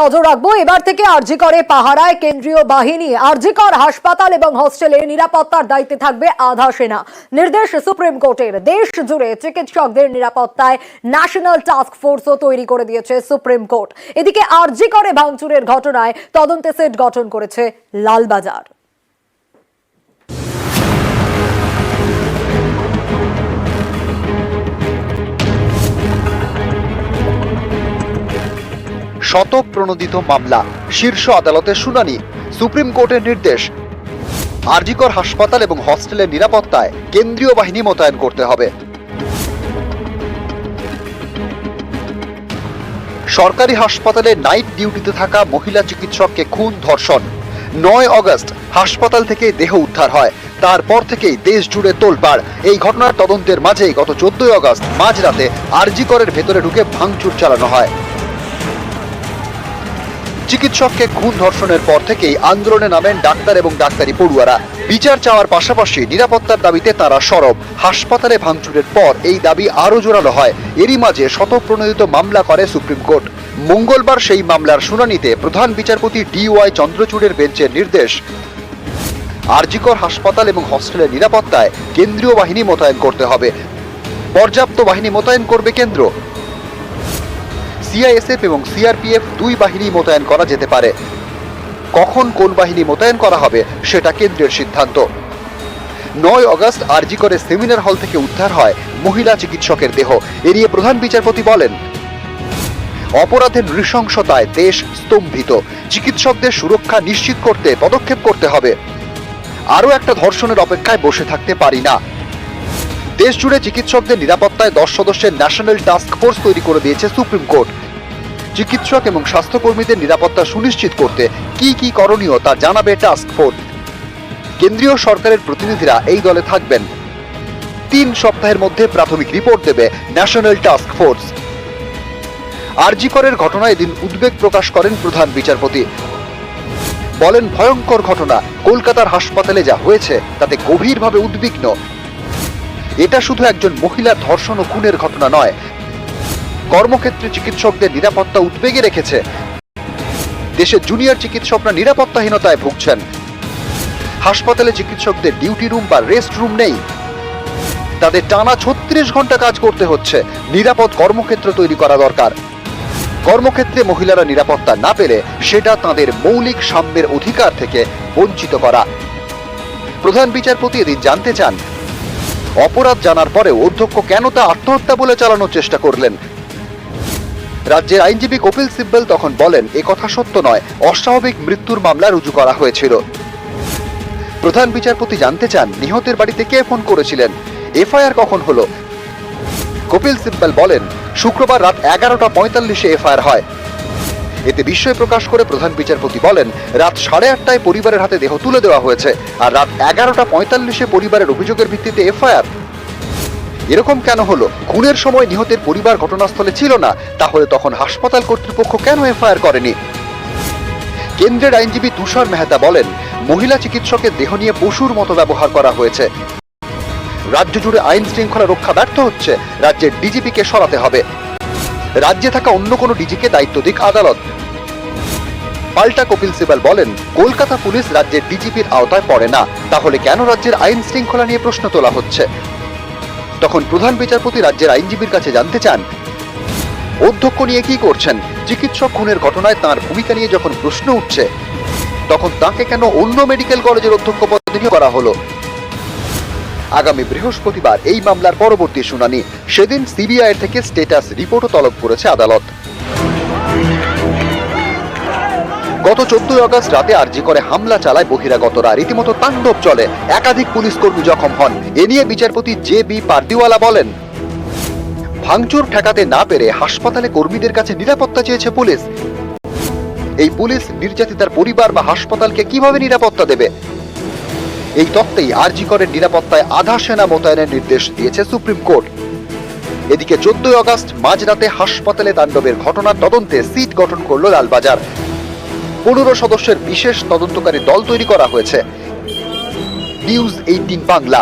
নজর রাখবো। এবার থেকে আরজি করে পাহারায় কেন্দ্রীয় বাহিনী। আরজি কর হাসপাতাল এবং হোস্টেলে নিরাপত্তার দায়িত্বে থাকবে আধা সেনা। নির্দেশ সুপ্রিম কোর্টের। দেশ জুড়ে চিকিৎসকদের নিরাপত্তায় ন্যাশনাল টাস্ক ফোর্সও তৈরি করে দিয়েছে সুপ্রিম কোর্ট। এদিকে আরজি করে ভাঙচুরের ঘটনায় তদন্তে সেট গঠন করেছে লালবাজার। শতপ্রণোদিত মামলা, শীর্ষ আদালতের শুনানি, সুপ্রিম কোর্টের নির্দেশ। আরজি কর হাসপাতাল এবং হস্টেলের নিরাপত্তায় কেন্দ্রীয় বাহিনী মোতায়েন করতে হবে। সরকারি হাসপাতালে নাইট ডিউটিতে থাকা মহিলা চিকিৎসককে খুন, ধর্ষণ। 9 আগস্ট হাসপাতাল থেকে দেহ উদ্ধার হয়। তারপর থেকেই দেশ জুড়ে তোলপাড়। এই ঘটনার তদন্তের মাঝেই গত 14 আগস্ট মাঝরাতে আরজি করের ভেতরে ঢুকে ভাঙচুর চালানো হয়। চিকিৎসককে খুন ধর্ষণের পর থেকেই আন্দোলনে নামেন ডাক্তার এবং ডাক্তারি পড়ুয়ারা। বিচার চাওয়ার পাশাপাশি নিরাপত্তার দাবিতে তারা সরব। হাসপাতালে ভাঙচুরের পর এই দাবি আরও জোরালো হয়। এরই মাঝে শতপ্রণোদিত মামলা করে সুপ্রিম কোর্ট। মঙ্গলবার সেই মামলার শুনানিতে প্রধান বিচারপতি DY চন্দ্রচূড়ের বেঞ্চের নির্দেশ, আরজি কর হাসপাতাল এবং হস্টেলের নিরাপত্তায় কেন্দ্রীয় বাহিনী মোতায়েন করতে হবে। পর্যাপ্ত বাহিনী মোতায়েন করবে কেন্দ্র। CISF এবং CRPF দুই বাহিনী মোতায়েন করা যেতে পারে। কখন কোন বাহিনী মোতায়েন করা হবে সেটা কেন্দ্রের সিদ্ধান্ত। 9 আগস্ট আরজি করে সেমিনার হল থেকে উদ্ধার হয় মহিলা চিকিৎসকের দেহ। এড়িয়ে প্রধান বিচারপতি বলেন, অপরাধের নৃশংসতায় দেশ স্তম্ভিত। চিকিৎসকদের সুরক্ষা নিশ্চিত করতে পদক্ষেপ করতে হবে। আরও একটা ধর্ষণের অপেক্ষায় বসে থাকতে পারি না। দেশ জুড়ে চিকিৎসকদের নিরাপত্তায় 10 সদস্যের ন্যাশনাল টাস্ক ফোর্স তৈরি করে দিয়েছে সুপ্রিম কোর্ট। চিকিৎসক এবং স্বাস্থ্যকর্মীদের নিরাপত্তা সুনিশ্চিত করতে কি কি করণীয় তা জানাবে টাস্ক ফোর্স। কেন্দ্রীয় সরকারের প্রতিনিধিরা এই দলে থাকবেন। 3 সপ্তাহের মধ্যে প্রাথমিক রিপোর্ট দেবে ন্যাশনাল টাস্ক ফোর্স। আরজি করের ঘটনায় এদিন উদ্বেগ প্রকাশ করেন প্রধান বিচারপতি। বলেন, ভয়ঙ্কর ঘটনা। কলকাতার হাসপাতালে যা হয়েছে তাতে গভীরভাবে উদ্বিগ্ন। এটা শুধু একজন মহিলার ধর্ষণ ও খুনের ঘটনা নয়, কর্মক্ষেত্রে চিকিৎসকদের নিরাপত্তা উদ্বেগে রেখেছে। দেশের জুনিয়র চিকিৎসকরা নিরাপত্তাহীনতায় ভুগছেন। হাসপাতালে চিকিৎসকদের ডিউটি রুম বা রেস্ট রুম নেই। তাদের টানা 36 ঘন্টা কাজ করতে হচ্ছে। নিরাপদ কর্মক্ষেত্র তৈরি করা দরকার। কর্মক্ষেত্রে মহিলারা নিরাপত্তা না পেলে সেটা তাদের মৌলিক সাম্যের অধিকার থেকে বঞ্চিত করা। প্রধান বিচারপতি এদিন জানতে চান, অপরাধ জানার পরেও অধ্যক্ষ কেন তা আত্মহত্যা বলে চালানোর চেষ্টা করলেন। রাজ্যের আইনজীবী কপিল সিব্বল তখন বলেন, এ কথা সত্য নয়, অস্বাভাবিক মৃত্যুর মামলা রুজু করা হয়েছিল। প্রধান বিচারপতি জানতে চান, নিহতের বাড়িতে কে ফোন করেছিলেন, FIR কখন হলো। কপিল সিব্বল বলেন, শুক্রবার রাত 11:45 FIR হয়। এতে বিস্ময় প্রকাশ করে প্রধান বিচারপতি বলেন, রাত 8:30টায় পরিবারের হাতে দেহ তুলে দেওয়া হয়েছে, আর রাত 11:45 পরিবারের অভিযোগের ভিত্তিতে FIR। এরকম কেন হলো? খুনের সময় নিহতের পরিবার ঘটনাস্থলে ছিল না, তাহলে তখন হাসপাতাল কর্তৃপক্ষ কেন FIR করেনি? কেন্দ্রের আইনজীবী তুষার মেহতা বলেন, মহিলা চিকিৎসকের দেহ নিয়ে পশুর মতো ব্যবহার করা হয়েছে। রাজ্য জুড়ে আইন শৃঙ্খলা রক্ষা ব্যর্থ হচ্ছে। রাজ্যের DGP-কে সরাতে হবে। রাজ্যে থাকা অন্য কোনো ডিজিকে দায়িত্ব দিক আদালত। পাল্টা কপিল সিবাল বলেন, কলকাতা পুলিশ রাজ্যের DGP-র আওতায় পড়ে না, তাহলে কেন রাজ্যের আইন শৃঙ্খলা নিয়ে প্রশ্ন তোলা হচ্ছে? তখন প্রধান বিচারপতি রাজ্যের আইনজীবীর কাছে জানতে চান, অধ্যক্ষ নিয়ে কি করছেন? চিকিৎসক খুনের ঘটনায় তাঁর ভূমিকা নিয়ে যখন প্রশ্ন উঠছে, তখন তাকে কেন অন্য মেডিকেল কলেজের অধ্যক্ষ পদে নিয়োগ করা হলো? আগামী বৃহস্পতিবার এই মামলার পরবর্তী শুনানি। সেদিন CBI থেকে স্ট্যাটাস রিপোর্টও তলব করেছে আদালত। গত 14 আগস্ট রাতে আরজি করে হামলা চালায় বহিরাগতরা। রীতিমতো তাণ্ডব চলে। একাধিক পুলিশ কর্মী জখম হন। এ নিয়ে বিচারপতি JB পারদিওয়ালা বলেন, ভাঙচুর ঠেকাতে না পেরে হাসপাতালে কর্মীদের কাছে নিরাপত্তা চেয়েছে পুলিশ। এই পুলিশ নির্যাতিতার পরিবার বা হাসপাতালকে কিভাবে নিরাপত্তা দেবে? এই তত্ত্বেই আরজি করের নিরাপত্তায় আধা সেনা মোতায়েনের নির্দেশ দিয়েছে সুপ্রিম কোর্ট। এদিকে 14 আগস্ট মাঝরাতে হাসপাতালে তাণ্ডবের ঘটনার তদন্তে সিট গঠন করল লালবাজার। 15 সদস্যের বিশেষ তদন্তকারী দল তৈরি করা হয়েছে। নিউজ 18 বাংলা।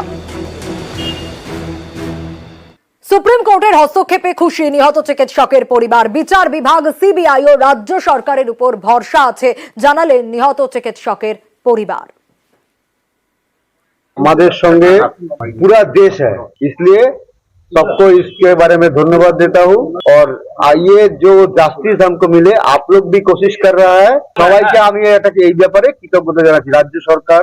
সুপ্রিম কোর্টের হস্তক্ষেপে খুশি নিহত চিকিৎসকের পরিবার। বিচার বিভাগ, সিবিআই ও রাজ্য সরকারের উপর ভরসা আছে জানালেন নিহত চিকিৎসকের পরিবার। हमारे संगे पूरा देश है, इसलिए सबको इसके बारे में धन्यवाद देता हूँ। और आइए जो जस्टिस हमको मिले, आप लोग भी कोशिश कर रहा है। সবাইকে আমি এটাকে এই ব্যাপারে কৃতজ্ঞতা জানাচ্ছি। রাজ্য সরকার,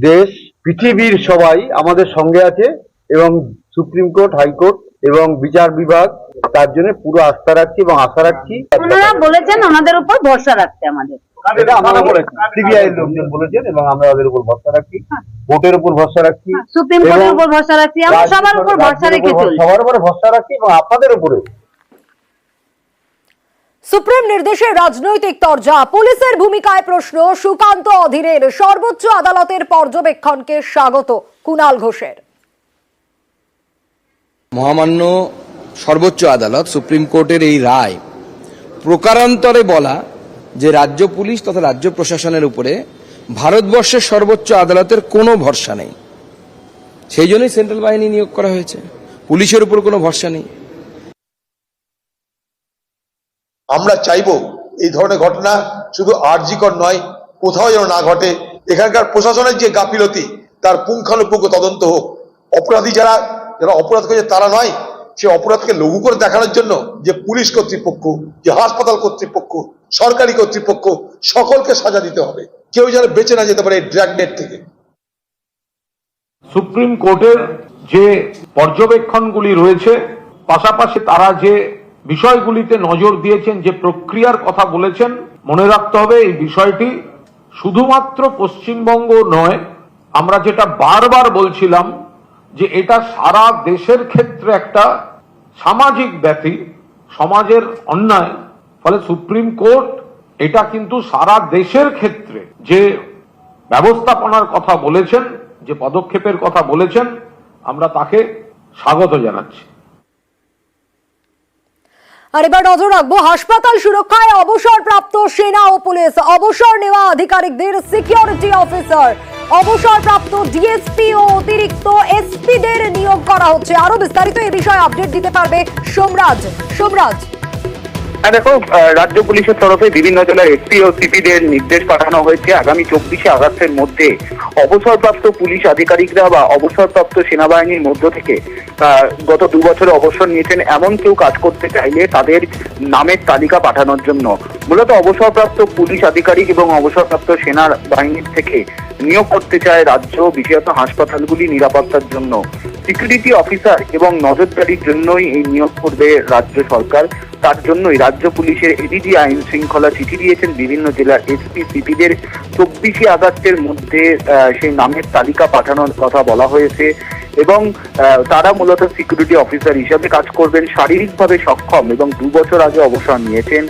দেশ, পৃথিবীর সবাই আমাদের সঙ্গে আছে এবং সুপ্রিম কোর্ট, হাইকোর্ট এবং বিচার বিভাগ তার জন্য পুরো আস্থা রাখছি এবং আশা রাখছি। ওনারা বলেছেন ওনাদের উপর ভরসা রাখতে আমাদের। এটা আমরা বলেছি, সিবিআই এর লোকজন বলেছেন এবং আমরা ওদের উপর ভরসা রাখছি, কোর্টের উপর ভরসা রাখছি, সুপ্রিম কোর্টের উপর ভরসা রাখছি, আমরা সবার উপর ভরসা রেখে চলছি। সবার উপরে ভরসা রাখছি এবং আপনাদের উপরে। সুপ্রিম নির্দেশে রাজনৈতিক তরজা, পুলিশের ভূমিকায় প্রশ্ন। সুকান্ত অধীরের সর্বোচ্চ আদালতের পর্যবেক্ষণকে স্বাগত কুণাল ঘোষের। মহামান্য সর্বোচ্চ আদালত সুপ্রিম কোর্টের এই রায় প্রকারান্তরে বলা যে রাজ্য পুলিশ তথা রাজ্য প্রশাসনের উপরে ভারতবর্ষের সর্বোচ্চ আদালতের কোনো ভরসা নেই। সেই জন্যই সেন্ট্রাল বাহিনী নিয়োগ করা হয়েছে, পুলিশের উপর কোনো ভরসা নেই। আমরা চাইবো এই ধরনের ঘটনা শুধু আরজিকর নয়, কোথাও যেন না ঘটে। এখানকার প্রশাসনের যে গাফিলতি তার পুঙ্খানুপুঙ্খ তদন্ত হোক। অপরাধী যারা অপরাধ করেছে তারা নয়, সে অপরাধকে লঘু করে দেখানোর জন্য যে পুলিশ কর্তৃপক্ষ, যে হাসপাতাল কর্তৃপক্ষ, সরকারি কর্তৃপক্ষ সকলকে সাজা দিতে হবে। কেউ যেন বেঁচে না যেতে পারে এই ড্র্যাগনেট থেকে। সুপ্রিম কোর্টের যে পর্যবেক্ষণগুলি রয়েছে, পাশাপাশি তারা যে বিষয়গুলিতে নজর দিয়েছেন, যে প্রক্রিয়ার কথা বলেছেন, মনে রাখতে হবে এই বিষয়টি শুধুমাত্র পশ্চিমবঙ্গ নয়। আমরা যেটা বারবার বলছিলাম যে এটা সারা দেশের ক্ষেত্রে একটা সামাজিক ব্যাধি, সমাজের অন্যায়। ফলে সুপ্রিম কোর্ট এটা কিন্তু সারা দেশের ক্ষেত্রে যে ব্যবস্থাপনার কথা বলেছেন, যে পদক্ষেপের কথা বলেছেন, আমরা তাকে স্বাগত জানাচ্ছি। আর এবার নজর রাখবো হাসপাতাল সুরক্ষায় অবসরপ্রাপ্ত সেনা ও পুলিশ, অবসর নেওয়া আধিকারিকদের সিকিউরিটি অফিসার, অবসরপ্রাপ্ত ডিএসপি ও অতিরিক্ত এসপিদের নিয়োগ করা হচ্ছে। আরো বিস্তারিত এই বিষয়ে আপডেট দিতে পারবে সোমরাজ। হ্যাঁ দেখো, রাজ্য পুলিশের তরফে বিভিন্ন জেলার এসপি ও সিপিদের নির্দেশ পাঠানো হয়েছে আগামী 24শে আগস্টের মধ্যে অবসরপ্রাপ্ত পুলিশ আধিকারিকরা বা অবসরপ্রাপ্ত সেনাবাহিনীর মধ্য থেকে গত 2 বছরে অবসর নিয়েছেন এমন কেউ কাজ করতে চাইলে তাদের নামের তালিকা পাঠানোর জন্য। মূলত অবসরপ্রাপ্ত পুলিশ আধিকারিক এবং অবসরপ্রাপ্ত সেনা বাহিনীর থেকে নিয়োগ করতে চায় রাজ্য, বিশেষত হাসপাতালগুলি নিরাপত্তার জন্য সিকিউরিটি অফিসার এবং নজরদারির জন্যই এই নিয়োগ করবে রাজ্য সরকার। তার জন্যই রাজ্য পুলিশের এডিজি আইন শৃঙ্খলা চিঠি দিয়েছেন বিভিন্ন জেলার এসপি সিপিদের। 24শে আগস্টের মধ্যে সেই নামের তালিকা পাঠানোর কথা বলা হয়েছে এবং তারা মূলত সিকিউরিটি অফিসার হিসাবে কাজ করবেন। শারীরিকভাবে সক্ষম এবং 2 বছর আগে অবসর নিয়েছেন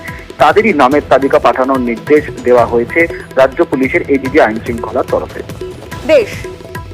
তাদেরই নামের তালিকা পাঠানোর নির্দেশ দেওয়া হয়েছে রাজ্য পুলিশের এডিজি আইন শৃঙ্খলার তরফে। বেশ।